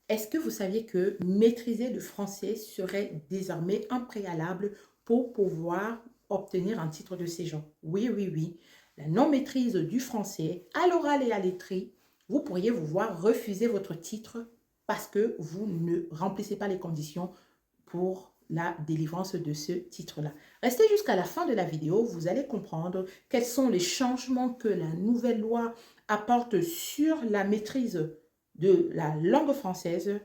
Est-ce que vous saviez que maîtriser le français serait désormais un préalable pour pouvoir obtenir un titre de séjour? Oui, oui, oui. La non-maîtrise du français à l'oral et à l'écrit, vous pourriez vous voir refuser votre titre parce que vous ne remplissez pas les conditions pour la délivrance de ce titre-là. Restez jusqu'à la fin de la vidéo, vous allez comprendre quels sont les changements que la nouvelle loi apporte sur la maîtrise de la langue française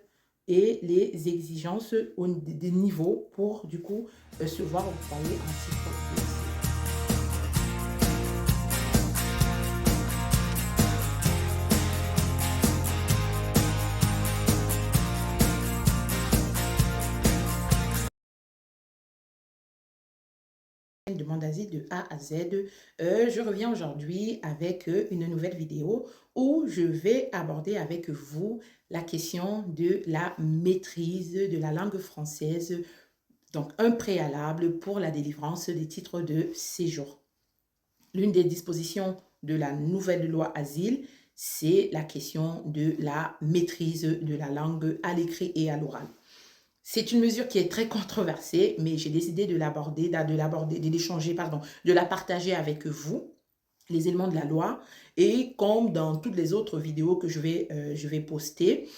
et les exigences des niveaux pour du coup se voir octroyer un titre de séjour. Demande d'asile de A à Z. Je reviens aujourd'hui avec une nouvelle vidéo où je vais aborder avec vous la question de la maîtrise de la langue française, donc un préalable pour la délivrance des titres de séjour. L'une des dispositions de la nouvelle loi asile, c'est la question de la maîtrise de la langue à l'écrit et à l'oral. C'est une mesure qui est très controversée, mais j'ai décidé de l'échanger, pardon, de la partager avec vous, les éléments de la loi. Et comme dans toutes les autres vidéos que je vais poster,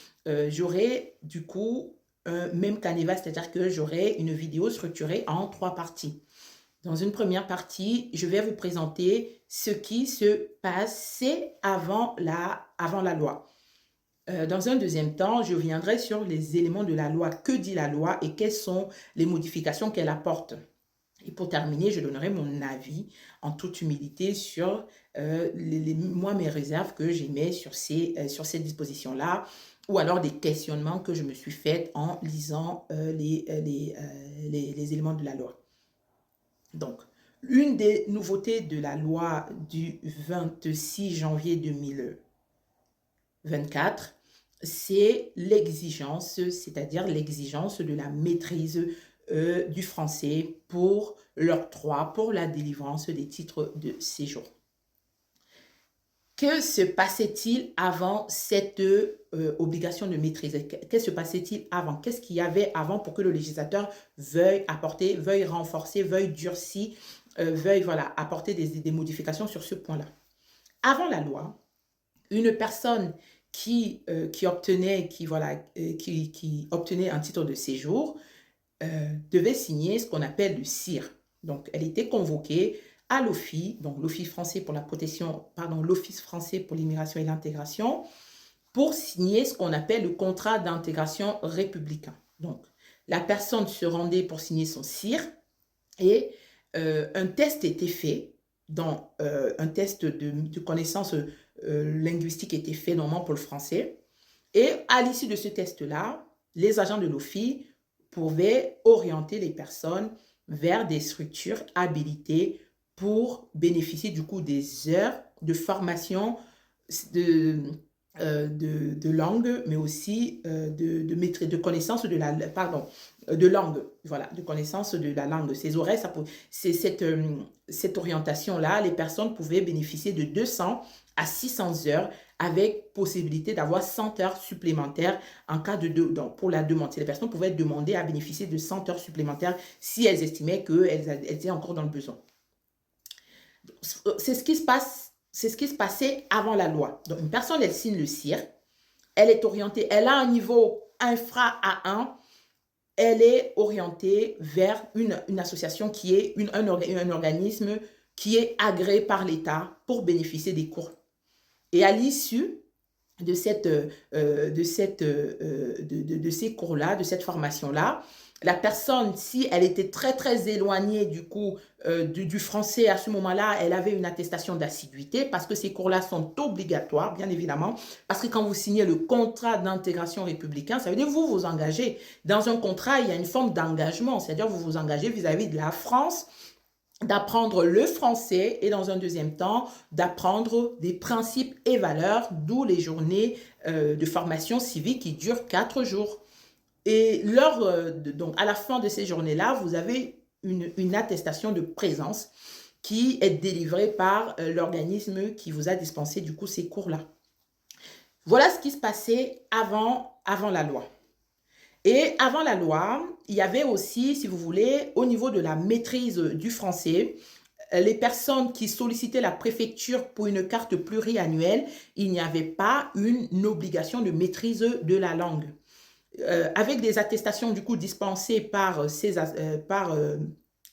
j'aurai du coup un même canevas, c'est-à-dire que j'aurai une vidéo structurée en 3 parties. Dans une première partie, je vais vous présenter ce qui se passait avant la loi. Dans un deuxième temps, je viendrai sur les éléments de la loi. Que dit la loi et quelles sont les modifications qu'elle apporte? Et pour terminer, je donnerai mon avis en toute humilité sur mes réserves que j'émets sur ces dispositions-là, ou alors des questionnements que je me suis faits en lisant les éléments de la loi. Donc, une des nouveautés de la loi du 26 janvier 2024, c'est l'exigence, c'est-à-dire l'exigence de la maîtrise du français pour l'octroi, pour la délivrance des titres de séjour. Que se passait-il avant cette obligation de maîtrise? Que se passait-il avant? Qu'est-ce qu'il y avait avant pour que le législateur veuille apporter, veuille renforcer, veuille durcir, veuille voilà, apporter des modifications sur ce point-là? Avant la loi, une personne qui obtenait un titre de séjour devait signer ce qu'on appelle le CIR. Donc, elle était convoquée à l'OFII, donc l'Office français pour la protection, pardon, l'Office français pour l'immigration et l'intégration, pour signer ce qu'on appelle le contrat d'intégration républicain. Donc, la personne se rendait pour signer son CIR et un test était fait, un test de connaissances linguistiques était fait normalement pour le français. Et à l'issue de ce test-là, les agents de l'OFII pouvaient orienter les personnes vers des structures habilitées pour bénéficier du coup des heures de formation de, de langue, mais aussi maîtrise, de connaissance de la, pardon, de langue, voilà, de connaissance de la langue. Ces horaires, c'est cette orientation-là, les personnes pouvaient bénéficier de 200 à 600 heures avec possibilité d'avoir 100 heures supplémentaires en cas donc pour la demande. Les personnes pouvaient demander à bénéficier de 100 heures supplémentaires si elles estimaient qu'elles étaient encore dans le besoin. C'est ce qui se passe, c'est ce qui se passait avant la loi. Donc, une personne, elle signe le CIR, elle est orientée, elle a un niveau infra A1, elle est orientée vers une association qui est un organisme qui est agréé par l'État pour bénéficier des cours. Et à l'issue de ces cours-là, de cette formation-là, la personne, si elle était très, très éloignée du coup du français à ce moment-là, elle avait une attestation d'assiduité parce que ces cours-là sont obligatoires, bien évidemment, parce que quand vous signez le contrat d'intégration républicain, ça veut dire que vous vous engagez. Dans un contrat, il y a une forme d'engagement, c'est-à-dire que vous vous engagez vis-à-vis de la France, d'apprendre le français et dans un deuxième temps, d'apprendre des principes et valeurs, d'où les journées de formation civique qui durent 4 jours. Et donc à la fin de ces journées-là, vous avez une attestation de présence qui est délivrée par l'organisme qui vous a dispensé du coup ces cours-là. Voilà ce qui se passait avant avant la loi. Et avant la loi, il y avait aussi, si vous voulez, au niveau de la maîtrise du français, les personnes qui sollicitaient la préfecture pour une carte pluriannuelle, il n'y avait pas une obligation de maîtrise de la langue. Avec des attestations du coup dispensées par,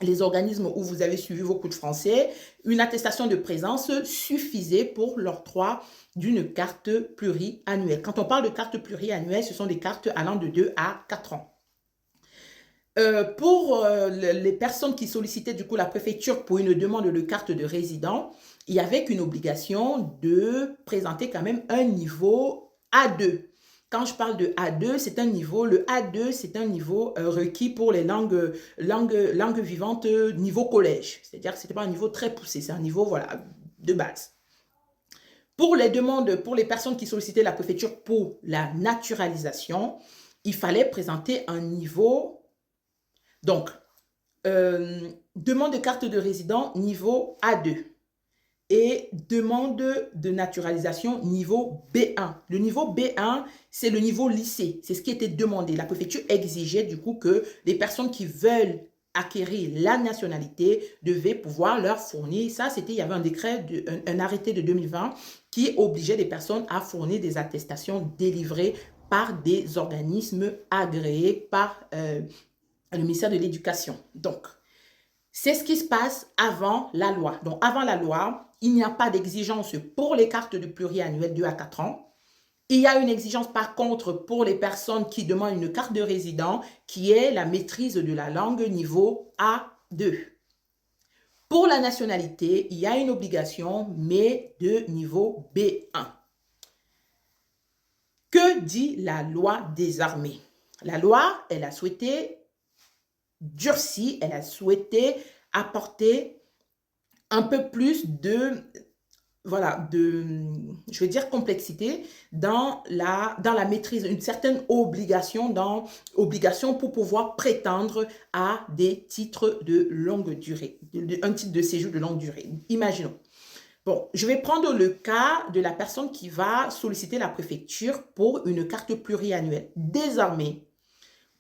les organismes où vous avez suivi vos cours de français, une attestation de présence suffisait pour l'octroi d'une carte pluriannuelle. Quand on parle de carte pluriannuelle, ce sont des cartes allant de 2 à 4 ans. Pour les personnes qui sollicitaient du coup la préfecture pour une demande de carte de résident, il y avait une obligation de présenter quand même un niveau A2. Quand je parle de A2, c'est un niveau, le A2, c'est un niveau requis pour les langues vivantes niveau collège. C'est-à-dire que ce n'était pas un niveau très poussé, c'est un niveau voilà, de base. Pour les demandes, pour les personnes qui sollicitaient la préfecture pour la naturalisation, il fallait présenter un niveau. Donc, demande de carte de résident niveau A2 et demande de naturalisation niveau B1. Le niveau B1, c'est le niveau lycée. C'est ce qui était demandé. La préfecture exigeait du coup que les personnes qui veulent acquérir la nationalité devaient pouvoir leur fournir. Ça, c'était, il y avait un décret, un arrêté de 2020 qui obligeait les personnes à fournir des attestations délivrées par des organismes agréés par le ministère de l'Éducation. Donc, c'est ce qui se passe avant la loi. Donc, avant la loi, il n'y a pas d'exigence pour les cartes de pluriannuel 2 à 4 ans. Il y a une exigence par contre pour les personnes qui demandent une carte de résident qui est la maîtrise de la langue niveau A2. Pour la nationalité, il y a une obligation, mais de niveau B1. Que dit la loi des armées? La loi, elle a souhaité durcir, elle a souhaité apporter un peu plus de, voilà, je veux dire complexité dans la maîtrise, une certaine obligation pour pouvoir prétendre à des titres de longue durée, un titre de séjour de longue durée. Imaginons. Bon, je vais prendre le cas de la personne qui va solliciter la préfecture pour une carte pluriannuelle. Désormais,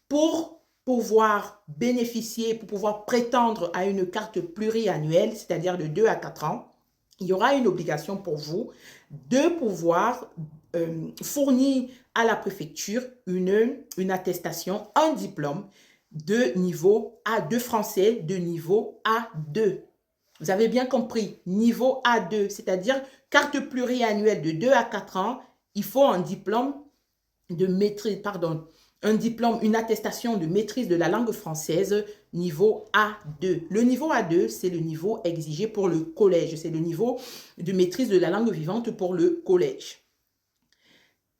pour pouvoir bénéficier, pour pouvoir prétendre à une carte pluriannuelle, c'est-à-dire de 2 à 4 ans, il y aura une obligation pour vous de pouvoir fournir à la préfecture une attestation, un diplôme de niveau A2 français, de niveau A2. Vous avez bien compris, niveau A2, c'est-à-dire carte pluriannuelle de 2 à 4 ans, il faut un diplôme de maîtrise, pardon, un diplôme, une attestation de maîtrise de la langue française niveau A2. Le niveau A2, c'est le niveau exigé pour le collège. C'est le niveau de maîtrise de la langue vivante pour le collège.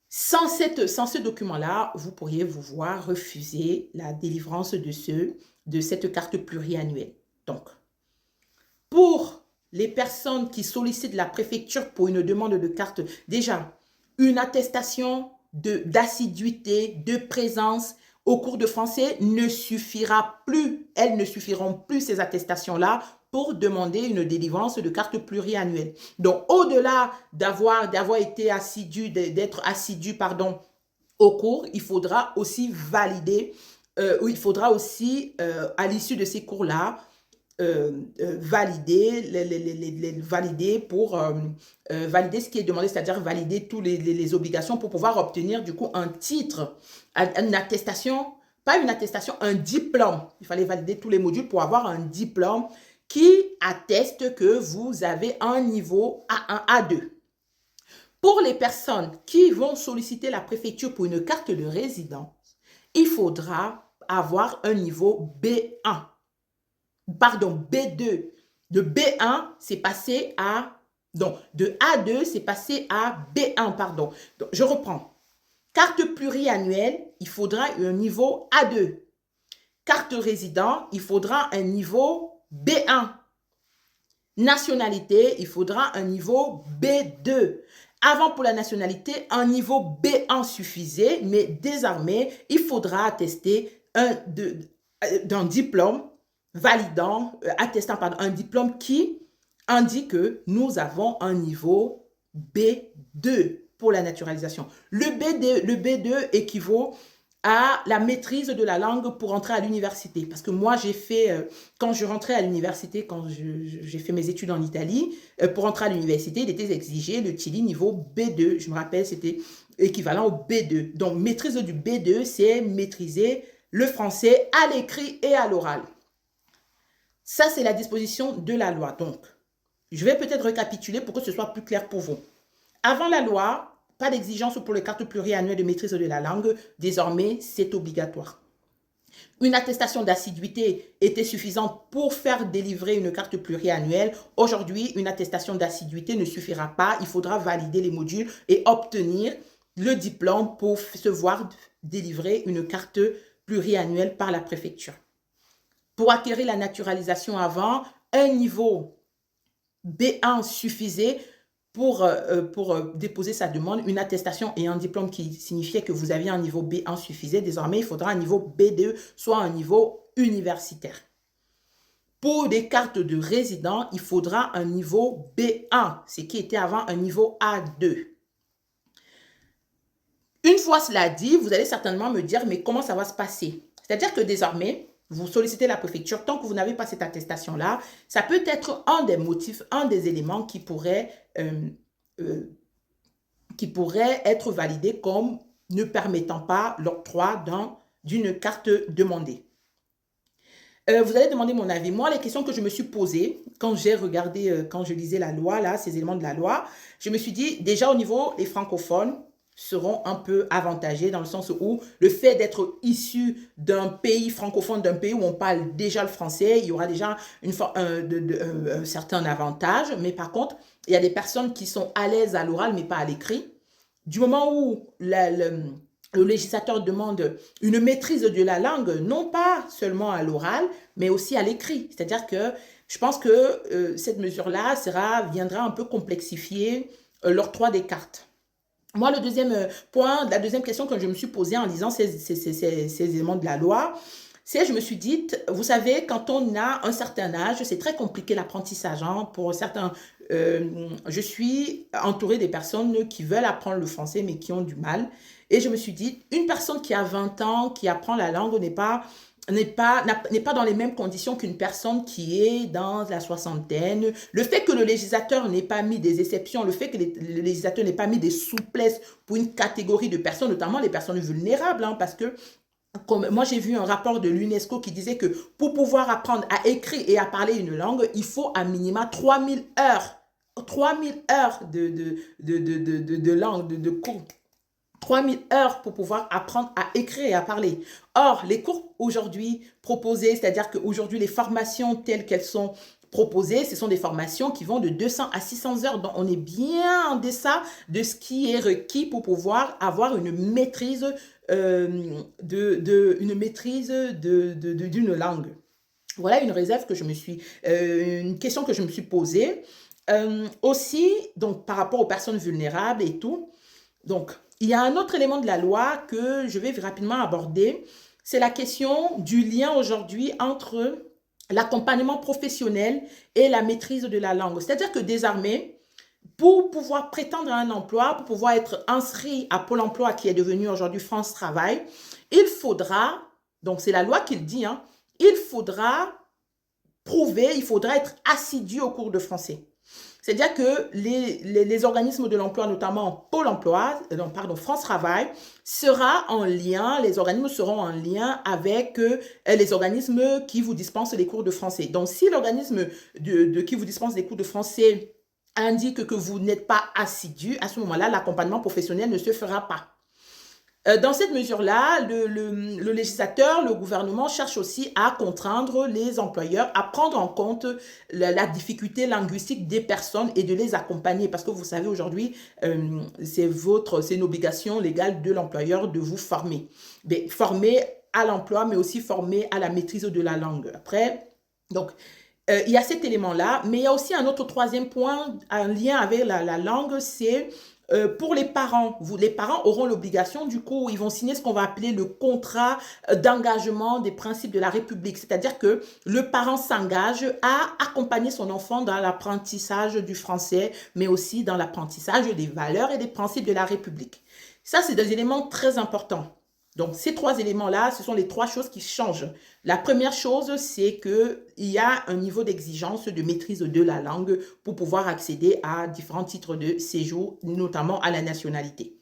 Sans ce document-là, vous pourriez vous voir refuser la délivrance de cette carte pluriannuelle. Donc, pour les personnes qui sollicitent la préfecture pour une demande de carte, déjà, une attestation d'assiduité, de présence au cours de français ne suffira plus. Elles ne suffiront plus, ces attestations-là, pour demander une délivrance de carte pluriannuelle. Donc, au-delà d'avoir été assidu, d'être assidu, pardon, au cours, il faudra aussi valider, à l'issue de ces cours-là, valider pour valider ce qui est demandé, c'est-à-dire valider toutes les obligations pour pouvoir obtenir du coup un titre, une attestation, pas une attestation, un diplôme. Il fallait valider tous les modules pour avoir un diplôme qui atteste que vous avez un niveau A1, A2. Pour les personnes qui vont solliciter la préfecture pour une carte de résidence, il faudra avoir un niveau B1. Pardon, B2. De B1, c'est passé à... Donc, de A2, c'est passé à B1, pardon. Donc, je reprends. Carte pluriannuelle, il faudra un niveau A2. Carte résident, il faudra un niveau B1. Nationalité, il faudra un niveau B2. Avant, pour la nationalité, un niveau B1 suffisait, mais désormais, il faudra attester d'un diplôme attestant un diplôme qui indique que nous avons un niveau B2 pour la naturalisation. Le B2 équivaut à la maîtrise de la langue pour entrer à l'université. Parce que moi, j'ai fait, quand je rentrais à l'université, quand j'ai fait mes études en Italie, pour entrer à l'université, il était exigé le TILI niveau B2. Je me rappelle, c'était équivalent au B2. Donc, maîtrise du B2, c'est maîtriser le français à l'écrit et à l'oral. Ça, c'est la disposition de la loi. Donc, je vais peut-être récapituler pour que ce soit plus clair pour vous. Avant la loi, pas d'exigence pour les cartes pluriannuelles de maîtrise de la langue. Désormais, c'est obligatoire. Une attestation d'assiduité était suffisante pour faire délivrer une carte pluriannuelle. Aujourd'hui, une attestation d'assiduité ne suffira pas. Il faudra valider les modules et obtenir le diplôme pour se voir délivrer une carte pluriannuelle par la préfecture. Pour acquérir la naturalisation avant, un niveau B1 suffisait pour déposer sa demande. Une attestation et un diplôme qui signifiait que vous aviez un niveau B1 suffisait. Désormais, il faudra un niveau B2, soit un niveau universitaire. Pour des cartes de résident, il faudra un niveau B1, ce qui était avant un niveau A2. Une fois cela dit, vous allez certainement me dire, mais comment ça va se passer? C'est-à-dire que désormais, vous sollicitez la préfecture, tant que vous n'avez pas cette attestation-là, ça peut être un des motifs, un des éléments qui pourrait être validé comme ne permettant pas l'octroi d'une carte demandée. Vous allez demander mon avis. Moi, les questions que je me suis posées quand j'ai regardé, quand je lisais la loi, là, ces éléments de la loi, je me suis dit, déjà au niveau des francophones, seront un peu avantagés dans le sens où le fait d'être issu d'un pays francophone, d'un pays où on parle déjà le français, il y aura déjà un certain avantage. Mais par contre, il y a des personnes qui sont à l'aise à l'oral, mais pas à l'écrit. Du moment où le législateur demande une maîtrise de la langue, non pas seulement à l'oral, mais aussi à l'écrit. C'est-à-dire que je pense que cette mesure-là viendra un peu complexifier l'octroi des cartes. Moi, le deuxième point, la deuxième question que je me suis posée en lisant ces éléments de la loi, c'est, je me suis dit, vous savez, quand on a un certain âge, c'est très compliqué l'apprentissage. Hein, pour certains, je suis entourée des personnes qui veulent apprendre le français, mais qui ont du mal. Et je me suis dit, une personne qui a 20 ans, qui apprend la langue, n'est pas dans les mêmes conditions qu'une personne qui est dans la soixantaine. Le fait que le législateur n'ait pas mis des exceptions, le fait que le législateur n'ait pas mis des souplesses pour une catégorie de personnes, notamment les personnes vulnérables, hein, parce que comme moi j'ai vu un rapport de l'UNESCO qui disait que pour pouvoir apprendre à écrire et à parler une langue, il faut à minima 3000 heures. 3000 heures de langue, de cours. 3000 heures pour pouvoir apprendre à écrire et à parler. Or, les cours aujourd'hui proposés, c'est-à-dire qu'aujourd'hui, les formations telles qu'elles sont proposées, ce sont des formations qui vont de 200 à 600 heures. Donc, on est bien en deçà de ce qui est requis pour pouvoir avoir une maîtrise d'une langue. Voilà une réserve que une question que je me suis posée. Aussi, donc, par rapport aux personnes vulnérables et tout, donc, il y a un autre élément de la loi que je vais rapidement aborder. C'est la question du lien aujourd'hui entre l'accompagnement professionnel et la maîtrise de la langue. C'est-à-dire que désormais, pour pouvoir prétendre à un emploi, pour pouvoir être inscrit à Pôle emploi qui est devenu aujourd'hui France Travail, il faudra, donc c'est la loi qui le dit, hein, il faudra être assidu au cours de français. C'est-à-dire que les organismes de l'emploi, notamment Pôle emploi, France Travail, sera en lien, les organismes seront en lien avec les organismes qui vous dispensent les cours de français. Donc, si l'organisme qui vous dispense des cours de français indique que vous n'êtes pas assidu, à ce moment-là, l'accompagnement professionnel ne se fera pas. Dans cette mesure-là, le législateur, le gouvernement cherche aussi à contraindre les employeurs à prendre en compte la difficulté linguistique des personnes et de les accompagner. Parce que vous savez, aujourd'hui, c'est une obligation légale de l'employeur de vous former. Mais former à l'emploi, mais aussi former à la maîtrise de la langue. Après, donc, il y a cet élément-là, mais il y a aussi un autre troisième point, un lien avec la langue, c'est Pour les parents, les parents auront l'obligation, du coup, ils vont signer ce qu'on va appeler le contrat d'engagement des principes de la République. C'est-à-dire que le parent s'engage à accompagner son enfant dans l'apprentissage du français, mais aussi dans l'apprentissage des valeurs et des principes de la République. Ça, c'est des éléments très importants. Donc, ces trois éléments-là, ce sont les trois choses qui changent. La première chose, c'est qu'il y a un niveau d'exigence de maîtrise de la langue pour pouvoir accéder à différents titres de séjour, notamment à la nationalité.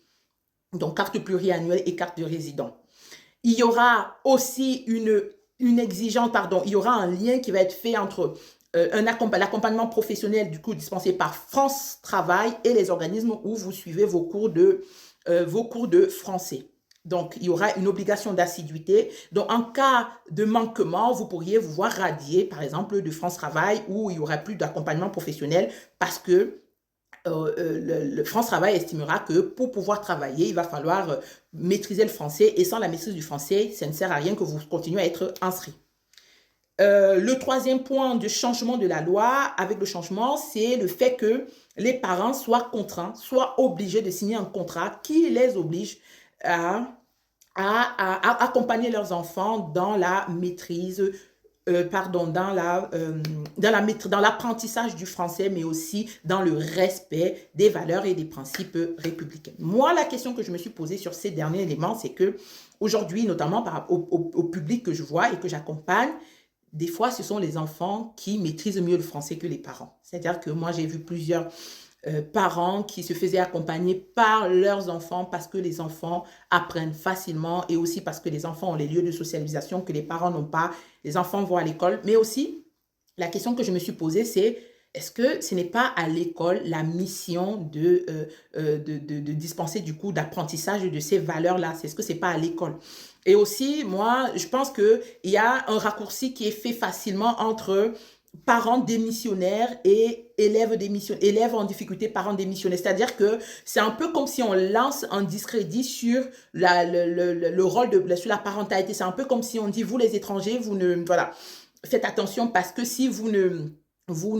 Donc, carte pluriannuelle et carte de résident. Il y aura aussi une exigence, pardon, il y aura un lien qui va être fait entre l'accompagnement professionnel du coup dispensé par France Travail et les organismes où vous suivez vos cours de français. Donc, il y aura une obligation d'assiduité. Donc, en cas de manquement, vous pourriez vous voir radier, par exemple, de France Travail où il n'y aura plus d'accompagnement professionnel parce que le France Travail estimera que pour pouvoir travailler, il va falloir maîtriser le français et sans la maîtrise du français, ça ne sert à rien que vous continuez à être inscrit. Le troisième point de changement de la loi, avec le changement, c'est le fait que les parents soient contraints, soient obligés de signer un contrat qui les oblige à accompagner leurs enfants dans la maîtrise, dans l'apprentissage du français, mais aussi dans le respect des valeurs et des principes républicains. Moi, la question que je me suis posée sur ces derniers éléments, c'est que aujourd'hui, notamment au public que je vois et que j'accompagne, des fois, ce sont les enfants qui maîtrisent mieux le français que les parents. C'est-à-dire que moi, j'ai vu plusieurs parents qui se faisaient accompagner par leurs enfants parce que les enfants apprennent facilement et aussi parce que les enfants ont les lieux de socialisation que les parents n'ont pas. Les enfants vont à l'école. Mais aussi, la question que je me suis posée, c'est est-ce que ce n'est pas à l'école la mission de dispenser du coup d'apprentissage de ces valeurs-là? Est-ce que ce n'est pas à l'école? Et aussi, moi, je pense qu'il y a un raccourci qui est fait facilement entre parents démissionnaires et élèves en difficulté, parents démissionnaires. C'est-à-dire que c'est un peu comme si on lance un discrédit sur le rôle sur la parentalité. C'est un peu comme si on dit, vous les étrangers, vous ne, voilà, faites attention parce que si vous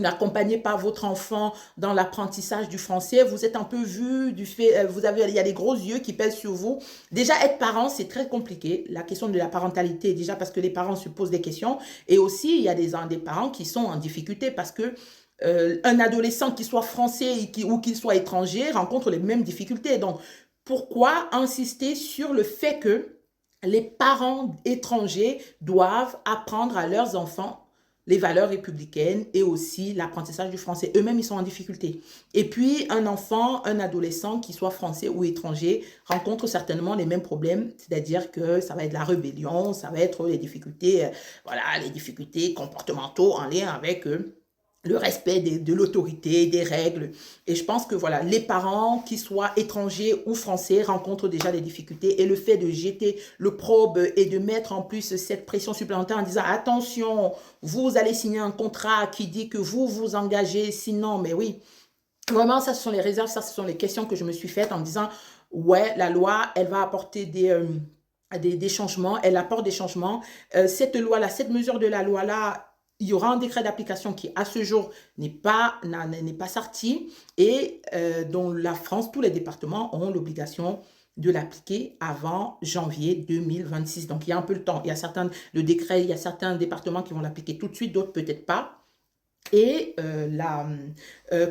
n'accompagnez pas votre enfant dans l'apprentissage du français, vous êtes un peu vu du fait, il y a des gros yeux qui pèsent sur vous. Déjà, être parent, c'est très compliqué. La question de la parentalité, déjà parce que les parents se posent des questions. Et aussi, il y a des parents qui sont en difficulté parce que un adolescent qui soit français ou qu'il soit étranger rencontre les mêmes difficultés. Donc, pourquoi insister sur le fait que les parents étrangers doivent apprendre à leurs enfants les valeurs républicaines et aussi l'apprentissage du français. Eux-mêmes, ils sont en difficulté. Et puis, un enfant, un adolescent, qui soit français ou étranger, rencontre certainement les mêmes problèmes, c'est-à-dire que ça va être la rébellion, ça va être les difficultés, voilà, les difficultés comportementaux en lien avec le respect de l'autorité, des règles. Et je pense que voilà, les parents, qu'ils soient étrangers ou français, rencontrent déjà des difficultés. Et le fait de jeter le probe et de mettre en plus cette pression supplémentaire en disant attention, vous allez signer un contrat qui dit que vous vous engagez, sinon, mais oui. Vraiment, ça, ce sont les réserves, ça, ce sont les questions que je me suis faites en me disant ouais, la loi, elle va apporter des changements, elle apporte des changements. Cette loi-là, cette mesure de la loi-là, il y aura un décret d'application qui, à ce jour, n'est pas sorti et dont la France, tous les départements auront l'obligation de l'appliquer avant janvier 2026. Donc, il y a un peu le temps. Il y a le décret, il y a certains départements qui vont l'appliquer tout de suite, d'autres peut-être pas. Et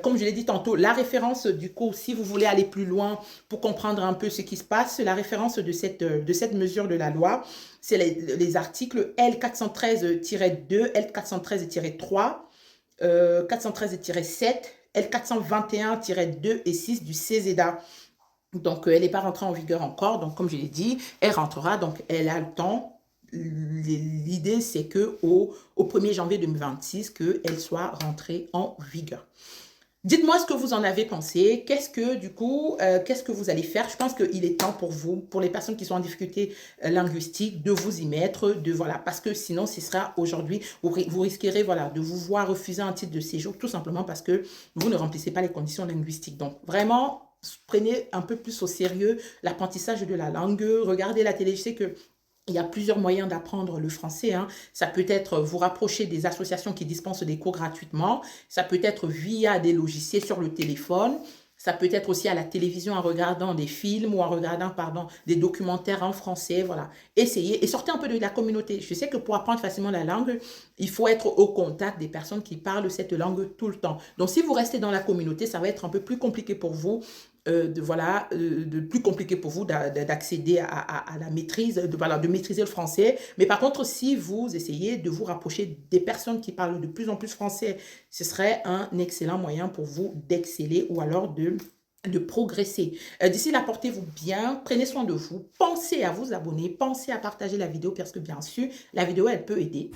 comme je l'ai dit tantôt, la référence du coup, si vous voulez aller plus loin pour comprendre un peu ce qui se passe, la référence de cette mesure de la loi, c'est les articles L413-2, L413-3, 413-7, L421-2 et 6 du CESEDA. Donc, elle n'est pas rentrée en vigueur encore. Donc, comme je l'ai dit, elle rentrera. Donc, elle a le temps. L'idée, c'est qu'au 1er janvier 2026, qu'elle soit rentrée en vigueur. Dites-moi ce que vous en avez pensé. Qu'est-ce que vous allez faire? Je pense qu'il est temps pour vous, pour les personnes qui sont en difficulté linguistique, de vous y mettre, parce que sinon, ce sera aujourd'hui, vous risquerez, de vous voir refuser un titre de séjour, tout simplement parce que vous ne remplissez pas les conditions linguistiques. Donc, vraiment, prenez un peu plus au sérieux l'apprentissage de la langue. Regardez la télé. Je sais que il y a plusieurs moyens d'apprendre le français. Ça peut être vous rapprocher des associations qui dispensent des cours gratuitement. Ça peut être via des logiciels sur le téléphone. Ça peut être aussi à la télévision en regardant des films ou en regardant, pardon, des documentaires en français, voilà. Essayez et sortez un peu de la communauté. Je sais que pour apprendre facilement la langue, il faut être au contact des personnes qui parlent cette langue tout le temps. Donc, si vous restez dans la communauté, ça va être un peu plus compliqué pour vous, plus compliqué pour vous d'accéder à la maîtrise, voilà, de maîtriser le français. Mais par contre, si vous essayez de vous rapprocher des personnes qui parlent de plus en plus français, ce serait un excellent moyen pour vous d'exceller ou alors de progresser. D'ici là, portez-vous bien, prenez soin de vous, pensez à vous abonner, pensez à partager la vidéo parce que bien sûr, la vidéo, elle peut aider.